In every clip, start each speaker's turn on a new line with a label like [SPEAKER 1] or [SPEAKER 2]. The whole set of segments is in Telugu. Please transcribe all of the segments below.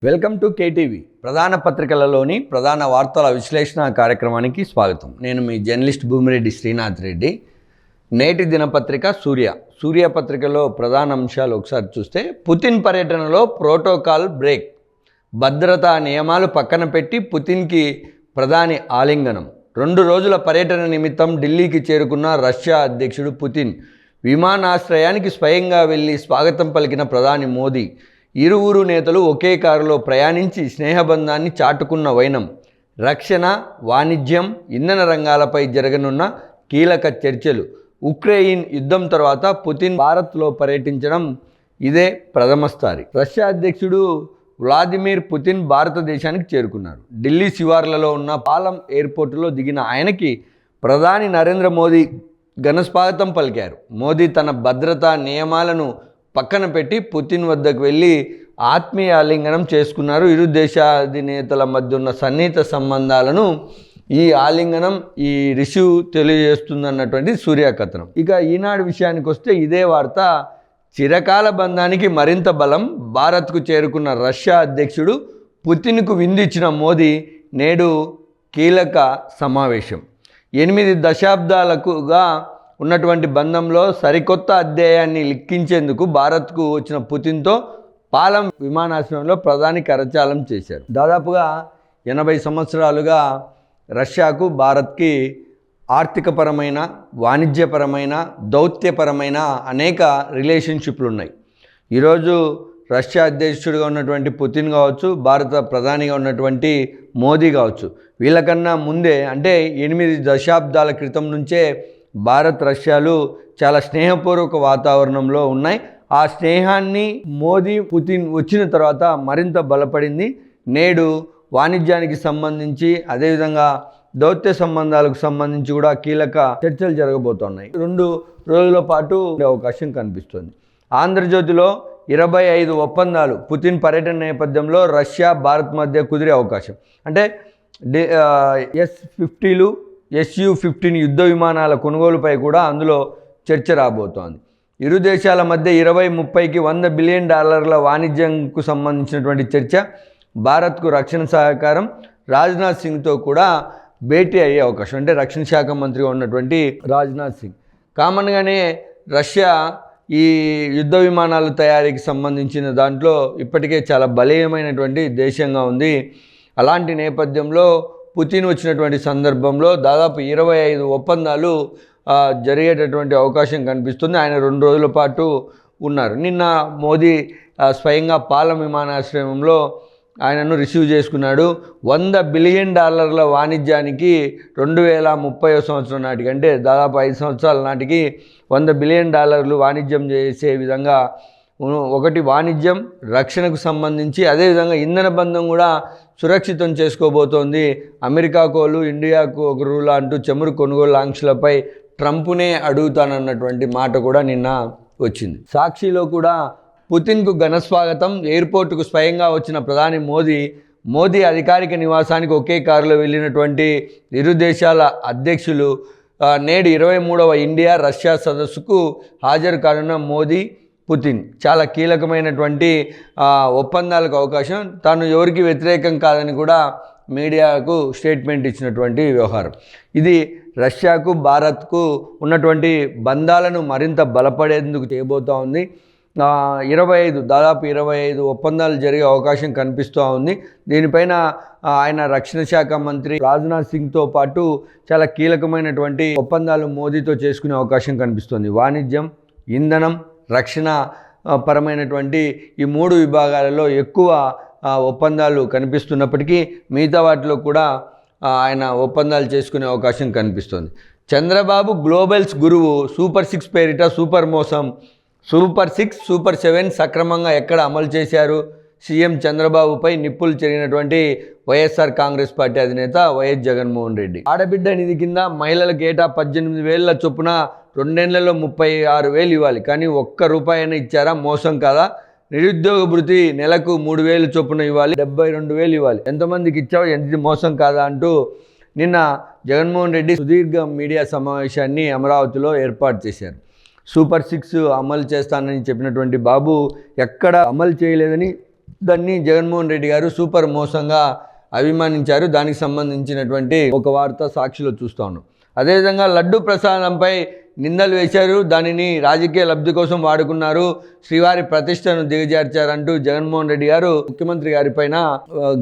[SPEAKER 1] Welcome to KTV. ప్రధాన పత్రికలలోని ప్రధాన వార్తల విశ్లేషణ కార్యక్రమానికి స్వాగతం. నేను మీ జర్నలిస్ట్ భూమిరెడ్డి శ్రీనాథ్ రెడ్డి. నేటి దినపత్రిక సూర్య పత్రికలో ప్రధాన అంశాలు ఒకసారి చూస్తే, పుతిన్ పర్యటనలో ప్రోటోకాల్ బ్రేక్, భద్రతా నియమాలు పక్కన పెట్టి పుతిన్కి ప్రధాని ఆలింగనం. 2 రోజుల పర్యటన నిమిత్తం ఢిల్లీకి చేరుకున్న రష్యా అధ్యక్షుడు పుతిన్ విమానాశ్రయానికి స్వయంగా వెళ్ళి స్వాగతం పలికిన ప్రధాని మోదీ. ఇరువురు నేతలు ఒకే కారులో ప్రయాణించి స్నేహబంధాన్ని చాటుకున్న వైనం. రక్షణ, వాణిజ్యం, ఇంధన రంగాలపై జరగనున్న కీలక చర్చలు. ఉక్రెయిన్ యుద్ధం తర్వాత పుతిన్ భారత్లో పర్యటించడం ఇదే ప్రథమసారి. రష్యా అధ్యక్షుడు వ్లాదిమిర్ పుతిన్ భారతదేశానికి చేరుకున్నారు. ఢిల్లీ శివార్లలో ఉన్న పాలం ఎయిర్పోర్టులో దిగిన ఆయనకి ప్రధాని నరేంద్ర మోదీ ఘనస్వాగతం పలికారు. మోదీ తన భద్రతా నియమాలను పక్కన పెట్టి పుతిన్ వద్దకు వెళ్ళి ఆత్మీయ ఆలింగనం చేసుకున్నారు. ఇరు దేశాధినేతల మధ్య ఉన్న సన్నిహిత సంబంధాలను ఈ ఆలింగనం, ఈ రిసీవ్ తెలియజేస్తుందన్నటువంటి సూర్య కథనం. ఇక ఈనాడు విషయానికి వస్తే ఇదే వార్త. చిరకాల బంధానికి మరింత బలం, భారత్కు చేరుకున్న రష్యా అధ్యక్షుడు పుతిన్కు విందిచ్చిన మోదీ నేడు కీలక సమావేశం. 8 దశాబ్దాలుగా ఉన్నటువంటి బంధంలో సరికొత్త అధ్యాయాన్ని లిఖించేందుకు భారత్కు వచ్చిన పుతిన్తో పాలం విమానాశ్రయంలో ప్రధాని కరచాలనం చేశారు. దాదాపుగా 80 సంవత్సరాలుగా రష్యాకు భారత్కి ఆర్థికపరమైన, వాణిజ్యపరమైన, దౌత్యపరమైన అనేక రిలేషన్షిప్లు ఉన్నాయి. ఈరోజు రష్యా అధ్యక్షుడిగా ఉన్నటువంటి పుతిన్ కావచ్చు, భారత ప్రధానిగా ఉన్నటువంటి మోదీ కావచ్చు, వీళ్ళకన్నా ముందే అంటే 8 దశాబ్దాల క్రితం నుంచే భారత్ రష్యాలు చాలా స్నేహపూర్వక వాతావరణంలో ఉన్నాయి. ఆ స్నేహాన్ని మోదీ పుతిన్ వచ్చిన తర్వాత మరింత బలపడింది. నేడు వాణిజ్యానికి సంబంధించి, అదేవిధంగా దౌత్య సంబంధాలకు సంబంధించి కూడా కీలక చర్చలు జరగబోతున్నాయి. 2 రోజుల పాటు అవకాశం కనిపిస్తుంది. ఆంధ్రజ్యోతిలో 25 ఒప్పందాలు పుతిన్ పర్యటన నేపథ్యంలో రష్యా భారత్ మధ్య కుదిరే అవకాశం. అంటే S-50లు, Su-15 యుద్ధ విమానాల కొనుగోలుపై కూడా అందులో చర్చ రాబోతోంది. ఇరు దేశాల మధ్య 2030కి $100 బిలియన్ వాణిజ్యంకు సంబంధించినటువంటి చర్చ. భారత్కు రక్షణ సహకారం. రాజ్నాథ్ సింగ్తో కూడా భేటీ అయ్యే అవకాశం. అంటే రక్షణ శాఖ మంత్రిగా ఉన్నటువంటి రాజ్నాథ్ సింగ్. కామన్గానే రష్యా ఈ యుద్ధ విమానాల తయారీకి సంబంధించిన దాంట్లో ఇప్పటికే చాలా బలీయమైనటువంటి దేశంగా ఉంది. అలాంటి నేపథ్యంలో పుతిన్ వచ్చినటువంటి సందర్భంలో దాదాపు 25 ఒప్పందాలు జరిగేటటువంటి అవకాశం కనిపిస్తుంది. ఆయన 2 రోజుల పాటు ఉన్నారు. నిన్న మోదీ స్వయంగా పాలం విమానాశ్రయంలో ఆయనను రిసీవ్ చేసుకున్నాడు. $100 బిలియన్ వాణిజ్యానికి 2030 సంవత్సరం నాటికి, అంటే దాదాపు 5 సంవత్సరాల నాటికి $100 బిలియన్ వాణిజ్యం చేసే విధంగా, ఒకటి వాణిజ్యం, రక్షణకు సంబంధించి, అదేవిధంగా ఇంధన బంధం కూడా సురక్షితం చేసుకోబోతోంది. అమెరికాకోలు ఇండియాకు ఒక రూల్ అంటూ చమురు కొనుగోలు ఆంక్షలపై ట్రంప్నే అడుగుతానన్నటువంటి మాట కూడా నిన్న వచ్చింది. సాక్షిలో కూడా పుతిన్కు ఘనస్వాగతం. ఎయిర్పోర్టుకు స్వయంగా వచ్చిన ప్రధాని మోదీ అధికారిక నివాసానికి ఒకే కారులో వెళ్ళినటువంటి ఇరు దేశాల అధ్యక్షులు నేడు 23వ ఇండియా రష్యా సదస్సుకు హాజరు కానున్న మోదీ, పుతిన్ చాలా కీలకమైనటువంటి ఒప్పందాలకు అవకాశం. తాను ఎవరికి వ్యతిరేకం కాదని కూడా మీడియాకు స్టేట్మెంట్ ఇచ్చినటువంటి వ్యవహారం. ఇది రష్యాకు భారత్కు ఉన్నటువంటి బంధాలను మరింత బలపడేందుకు చేయబోతూ ఉంది. దాదాపు 25 ఒప్పందాలు జరిగే అవకాశం కనిపిస్తూ ఉంది. దీనిపైన ఆయన రక్షణ శాఖ మంత్రి రాజ్నాథ్ సింగ్తో పాటు చాలా కీలకమైనటువంటి ఒప్పందాలు మోదీతో చేసుకునే అవకాశం కనిపిస్తుంది. వాణిజ్యం, ఇంధనం, రక్షణ పరమైనటువంటి ఈ 3 విభాగాలలో ఎక్కువ ఒప్పందాలు కనిపిస్తున్నప్పటికీ మిగతా వాటిలో కూడా ఆయన ఒప్పందాలు చేసుకునే అవకాశం కనిపిస్తుంది. చంద్రబాబు గ్లోబల్స్ గురువు, సూపర్ 6 పేరిట సూపర్ మోసం. సూపర్ 6, సూపర్ 7 సక్రమంగా ఎక్కడ అమలు చేశారు? సీఎం చంద్రబాబుపై నిప్పులు చెరిగినటువంటి వైఎస్ఆర్ కాంగ్రెస్ పార్టీ అధినేత వైఎస్ జగన్మోహన్ రెడ్డి. ఆడబిడ్డ నిధి కింద మహిళలకు ఏటా 18,000 చొప్పున 2 ఏళ్లలో 36,000 ఇవ్వాలి. కానీ ₹1 ఇచ్చారా? మోసం కాదా? నిరుద్యోగ భృతి నెలకు 3,000 చొప్పున ఇవ్వాలి, 72,000 ఇవ్వాలి. ఎంతమందికి ఇచ్చావు? ఎంత మోసం కాదా అంటూ నిన్న జగన్మోహన్ రెడ్డి సుదీర్ఘ మీడియా సమావేశాన్ని అమరావతిలో ఏర్పాటు చేశారు. సూపర్ 6 అమలు చేస్తానని చెప్పినటువంటి బాబు ఎక్కడ అమలు చేయలేదని దాన్ని జగన్మోహన్ రెడ్డి గారు సూపర్ మోసంగా అభిమానించారు. దానికి సంబంధించినటువంటి ఒక వార్త సాక్షిలో చూస్తూ ఉన్నాం. అదేవిధంగా లడ్డు ప్రసాదంపై నిందలు వేశారు, దానిని రాజకీయ లబ్ధి కోసం వాడుకున్నారు, శ్రీవారి ప్రతిష్టను దిగజార్చారంటూ జగన్మోహన్ రెడ్డి గారు ముఖ్యమంత్రి గారి పైన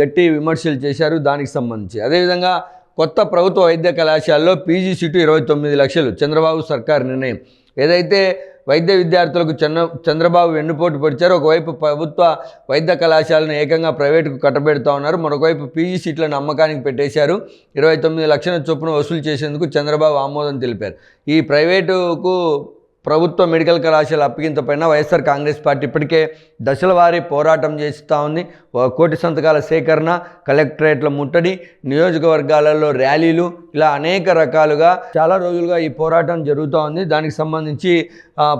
[SPEAKER 1] గట్టి విమర్శలు చేశారు. దానికి సంబంధించి అదేవిధంగా కొత్త ప్రభుత్వ వైద్య కళాశాలలో పీజీ సీటు 29 లక్షలు చంద్రబాబు సర్కార్ నిర్ణయం. ఏదైతే వైద్య విద్యార్థులకు చంద్రబాబు వెన్నుపోటు పొడిచారు, ఒకవైపు ప్రభుత్వ వైద్య కళాశాలను ఏకంగా ప్రైవేటుకు కట్టబెడతా ఉన్నారు, మరొకవైపు పీజీ సీట్లను అమ్మకానికి పెట్టేశారు. 29 లక్షల చొప్పున వసూలు చేసేందుకు చంద్రబాబు ఆమోదం తెలిపారు. ఈ ప్రైవేటుకు ప్రభుత్వ మెడికల్ కళాశాల అప్పగింత పైన వైఎస్ఆర్ కాంగ్రెస్ పార్టీ ఇప్పటికే దశల వారీ పోరాటం చేస్తూ ఉంది. 1 కోటి సంతకాల సేకరణ, కలెక్టరేట్ల ముట్టడి, నియోజకవర్గాలలో ర్యాలీలు, ఇలా అనేక రకాలుగా చాలా రోజులుగా ఈ పోరాటం జరుగుతూ ఉంది. దానికి సంబంధించి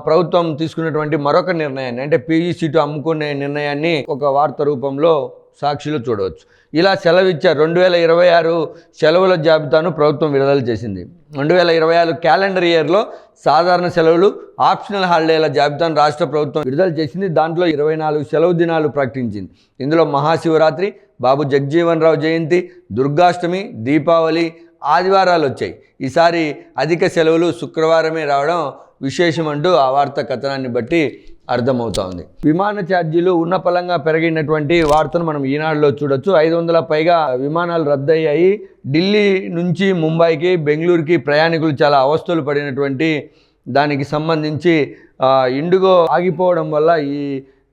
[SPEAKER 1] ప్రభుత్వం తీసుకున్నటువంటి మరొక నిర్ణయాన్ని, అంటే పీజీ సీటు అమ్ముకునే నిర్ణయాన్ని ఒక వార్త రూపంలో సాక్షిలో చూడవచ్చు. ఇలా సెలవిచ్చారు. 2026 సెలవుల జాబితాను ప్రభుత్వం విడుదల చేసింది. 2026 క్యాలెండర్ ఇయర్లో సాధారణ సెలవులు, ఆప్షనల్ హాలిడేల జాబితాను రాష్ట్ర ప్రభుత్వం విడుదల చేసింది. దాంట్లో 24 సెలవు దినాలు ప్రకటించింది. ఇందులో మహాశివరాత్రి, బాబు జగజీవన్ రావు జయంతి, దుర్గాష్టమి, దీపావళి ఆదివారాలు వచ్చాయి. ఈసారి అధిక సెలవులు శుక్రవారమే రావడం విశేషమంటూ ఆ వార్త కథనాన్ని బట్టి అర్థమవుతా ఉంది. విమాన ఛార్జీలు ఉన్నపలంగా పెరిగినటువంటి వార్తను మనం ఈనాడులో చూడొచ్చు. 500 పైగా విమానాలు రద్దయ్యాయి. ఢిల్లీ నుంచి ముంబైకి, బెంగళూరుకి ప్రయాణికులు చాలా అవస్థలు పడినటువంటి దానికి సంబంధించి ఇండిగో ఆగిపోవడం వల్ల ఈ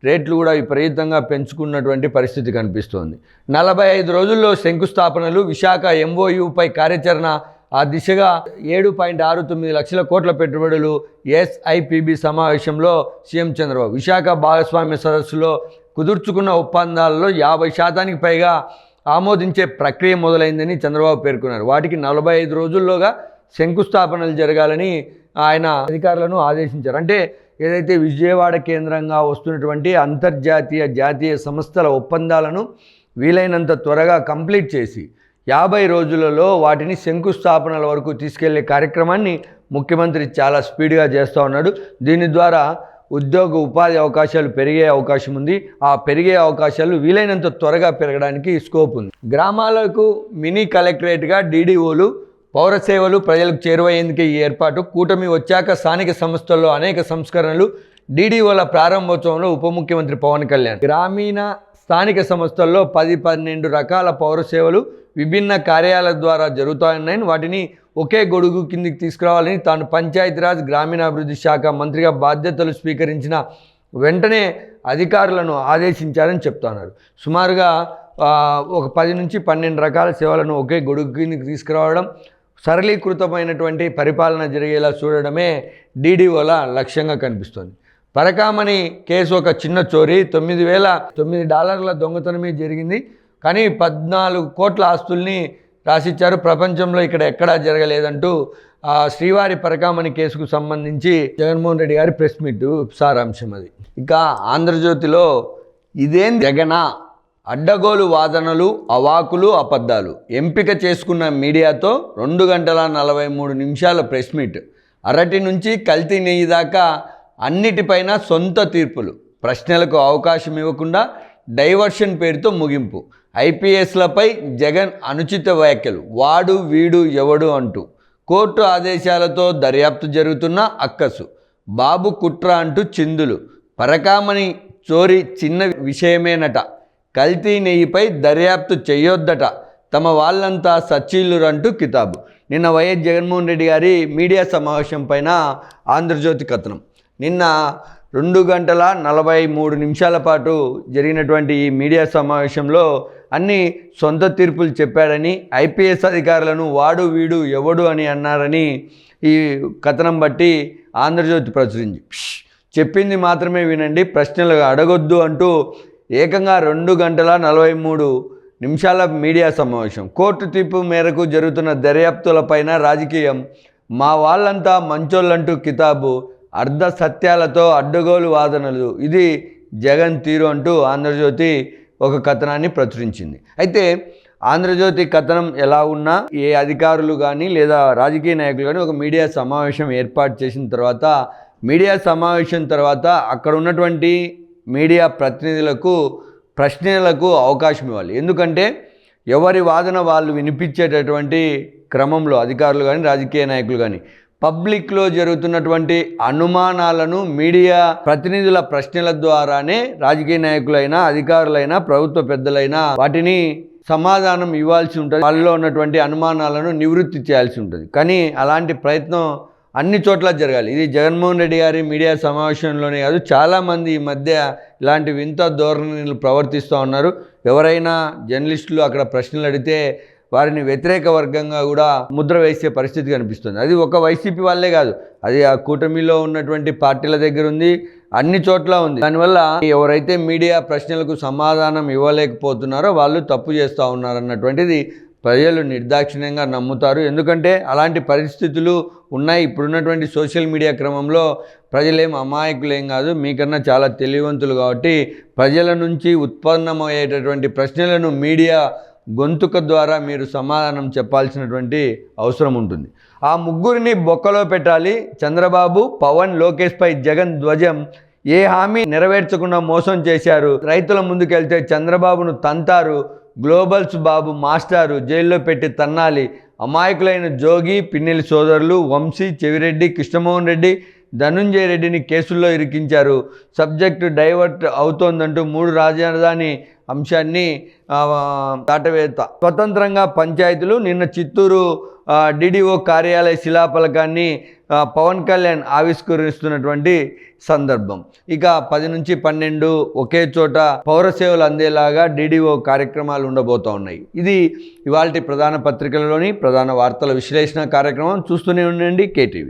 [SPEAKER 1] రేట్లు కూడా విపరీతంగా పెంచుకున్నటువంటి పరిస్థితి కనిపిస్తోంది. 45 రోజుల్లో శంకుస్థాపనలు, విశాఖ ఎంఓయూపై కార్యాచరణ, ఆ దిశగా 7.69 లక్షల కోట్ల పెట్టుబడులు. ఎస్ఐపిబి సమావేశంలో సీఎం చంద్రబాబు విశాఖ భాగస్వామ్య సదస్సులో కుదుర్చుకున్న ఒప్పందాలలో 50% పైగా ఆమోదించే ప్రక్రియ మొదలైందని చంద్రబాబు పేర్కొన్నారు. వాటికి 45 రోజుల్లోగా శంకుస్థాపనలు జరగాలని ఆయన అధికారులను ఆదేశించారు. అంటే ఏదైతే విజయవాడ కేంద్రంగా వస్తున్నటువంటి అంతర్జాతీయ, జాతీయ సంస్థల ఒప్పందాలను వీలైనంత త్వరగా కంప్లీట్ చేసి 50 రోజులలో వాటిని శంకుస్థాపనల వరకు తీసుకెళ్లే కార్యక్రమాన్ని ముఖ్యమంత్రి చాలా స్పీడ్గా చేస్తూ ఉన్నాడు. దీని ద్వారా ఉద్యోగ ఉపాధి అవకాశాలు పెరిగే అవకాశం ఉంది. ఆ పెరిగే అవకాశాలు వీలైనంత త్వరగా పెరగడానికి స్కోప్ ఉంది. గ్రామాలకు మినీ కలెక్టరేట్గా డీడీఓలు, పౌర సేవలు ప్రజలకు చేరువయ్యేందుకే ఈ ఏర్పాటు. కూటమి వచ్చాక స్థానిక సంస్థల్లో అనేక సంస్కరణలు. డీడీఓల ప్రారంభోత్సవంలో ఉప ముఖ్యమంత్రి పవన్ కళ్యాణ్. గ్రామీణ స్థానిక సంస్థల్లో 10-12 రకాల పౌర సేవలు విభిన్న కార్యాలయాల ద్వారా జరుగుతాయన్నాయని, వాటిని ఒకే గొడుగు కిందికి తీసుకురావాలని తాను పంచాయతీరాజ్ గ్రామీణాభివృద్ధి శాఖ మంత్రిగా బాధ్యతలు స్వీకరించిన వెంటనే అధికారులను ఆదేశించారని చెప్తున్నారు. సుమారుగా ఒక 10-12 రకాల సేవలను ఒకే గొడుగు కిందికి తీసుకురావడం, సరళీకృతమైనటువంటి పరిపాలన జరిగేలా చూడడమే డీడీఓల లక్ష్యంగా కనిపిస్తోంది. పరకామణి కేసు ఒక చిన్న చోరీ, $9,009 దొంగతనమే జరిగింది. కానీ 14 కోట్ల ఆస్తుల్ని రాసిచ్చారు. ప్రపంచంలో ఇక్కడ ఎక్కడా జరగలేదంటూ శ్రీవారి పరకామణి కేసుకు సంబంధించి జగన్మోహన్ రెడ్డి గారి ప్రెస్ మీట్ సారాంశం అది. ఇక ఆంధ్రజ్యోతిలో ఇదేం జగనా, అడ్డగోలు వాదనలు, అవాకులు, అబద్ధాలు, ఎంపిక చేసుకున్న మీడియాతో 2 గంటల 43 నిమిషాల ప్రెస్ మీట్. అరటి నుంచి కల్తీ నెయ్యి దాకా అన్నిటిపైన సొంత తీర్పులు. ప్రశ్నలకు అవకాశం ఇవ్వకుండా డైవర్షన్ పేరుతో ముగింపు. ఐపీఎస్లపై జగన్ అనుచిత వ్యాఖ్యలు, వాడు వీడు ఎవడు అంటూ. కోర్టు ఆదేశాలతో దర్యాప్తు జరుగుతున్న అక్కసు. బాబు కుట్ర అంటూ చిందులు. పరకామణి చోరీ చిన్న విషయమేనట, కల్తీ నెయ్యిపై దర్యాప్తు చేయొద్దట, తమ వాళ్ళంతా సచ్చీలురంటూ కితాబు. నిన్న వైఎస్ జగన్మోహన్ రెడ్డి గారి మీడియా సమావేశం పైన ఆంధ్రజ్యోతి కథనం. నిన్న 2 గంటల 43 నిమిషాల పాటు జరిగినటువంటి ఈ మీడియా సమావేశంలో అన్ని సొంత తీర్పులు చెప్పాడని, ఐపీఎస్ అధికారులను వాడు వీడు ఎవడు అని అన్నారని ఈ కథనం బట్టి ఆంధ్రజ్యోతి ప్రచురించి, చెప్పింది మాత్రమే వినండి, ప్రశ్నలు అడగొద్దు అంటూ ఏకంగా 2 గంటల 43 నిమిషాల మీడియా సమావేశం. కోర్టు తీర్పు మేరకు జరుగుతున్న దర్యాప్తులపైన రాజకీయం, మా వాళ్ళంతా మంచోళ్ళంటూ కితాబు, అర్ధ సత్యాలతో అడ్డగోలు వాదనలు, ఇది జగన్ తీరు అంటూ ఆంధ్రజ్యోతి ఒక కథనాన్ని ప్రచురించింది. అయితే ఆంధ్రజ్యోతి కథనం ఎలా ఉన్నా ఏ అధికారులు కానీ లేదా రాజకీయ నాయకులు కానీ ఒక మీడియా సమావేశం ఏర్పాటు చేసిన తర్వాత, మీడియా సమావేశం తర్వాత అక్కడ ఉన్నటువంటి మీడియా ప్రతినిధులకు ప్రశ్నలకు అవకాశం ఇవ్వాలి. ఎందుకంటే ఎవరి వాదన వాళ్ళు వినిపించేటటువంటి క్రమంలో అధికారులు కానీ రాజకీయ నాయకులు కానీ పబ్లిక్లో జరుగుతున్నటువంటి అనుమానాలను మీడియా ప్రతినిధుల ప్రశ్నల ద్వారానే రాజకీయ నాయకులైనా అధికారులైనా ప్రభుత్వ పెద్దలైనా వాటిని సమాధానం ఇవ్వాల్సి ఉంటుంది. వాళ్ళలో ఉన్నటువంటి అనుమానాలను నివృత్తి చేయాల్సి ఉంటుంది. కానీ అలాంటి ప్రయత్నం అన్ని చోట్ల జరగాలి. ఇది జగన్మోహన్ రెడ్డి గారి మీడియా సమావేశంలోనే కాదు, చాలామంది ఈ మధ్య ఇలాంటి వింత ధోరణులు ప్రవర్తిస్తూ ఉన్నారు. ఎవరైనా జర్నలిస్టులు అక్కడ ప్రశ్నలు అడిగితే వారిని వ్యతిరేక వర్గంగా కూడా ముద్ర వేసే పరిస్థితి కనిపిస్తుంది. అది ఒక వైసీపీ వాళ్ళే కాదు, అది ఆ కూటమిలో ఉన్నటువంటి పార్టీల దగ్గర ఉంది, అన్ని చోట్ల ఉంది. దానివల్ల ఎవరైతే మీడియా ప్రశ్నలకు సమాధానం ఇవ్వలేకపోతున్నారో వాళ్ళు తప్పు చేస్తూ ఉన్నారన్నటువంటిది ప్రజలు నిర్దాక్షిణ్యంగా నమ్ముతారు. ఎందుకంటే అలాంటి పరిస్థితులు ఉన్నాయి. ఇప్పుడున్నటువంటి సోషల్ మీడియా క్రమంలో ప్రజలేం అమాయకులేం కాదు, మీకన్నా చాలా తెలివివంతులు. కాబట్టి ప్రజల నుంచి ఉత్పన్నమయ్యేటటువంటి ప్రశ్నలను మీడియా గొంతుక ద్వారా మీరు సమాధానం చెప్పాల్సినటువంటి అవసరం ఉంటుంది. ఆ ముగ్గురిని బొక్కలో పెట్టాలి. చంద్రబాబు, పవన్, లోకేష్పై జగన్ ధ్వజం. ఏ హామీ నెరవేర్చకుండా మోసం చేశారు. రైతుల ముందుకెళ్తే చంద్రబాబును తంతారు. గ్లోబల్స్ బాబు మాస్టారు జైల్లో పెట్టి తన్నాలి. అమాయకులైన జోగి, పిన్నెల్లి సోదరులు వంశీ, చెవిరెడ్డి, కృష్ణమోహన్ రెడ్డి, ధనుంజయ రెడ్డిని కేసుల్లో ఇరికించారు. సబ్జెక్టు డైవర్ట్ అవుతోందంటూ 3 రాజధాని అంశాన్ని దాటవేత. స్వతంత్రంగా పంచాయతీలు. నిన్న చిత్తూరు డిడిఓ కార్యాలయ శిలాఫలకాన్ని పవన్ కళ్యాణ్ ఆవిష్కరిస్తున్నటువంటి సందర్భం. ఇక 10 నుంచి 12 ఒకే చోట పౌర సేవలు అందేలాగా డిడిఓ కార్యక్రమాలు ఉండబోతూ ఉన్నాయి. ఇది ఇవాల్టి ప్రధాన పత్రికలలోని ప్రధాన వార్తల విశ్లేషణ కార్యక్రమం. చూస్తూనే ఉండండి KTV.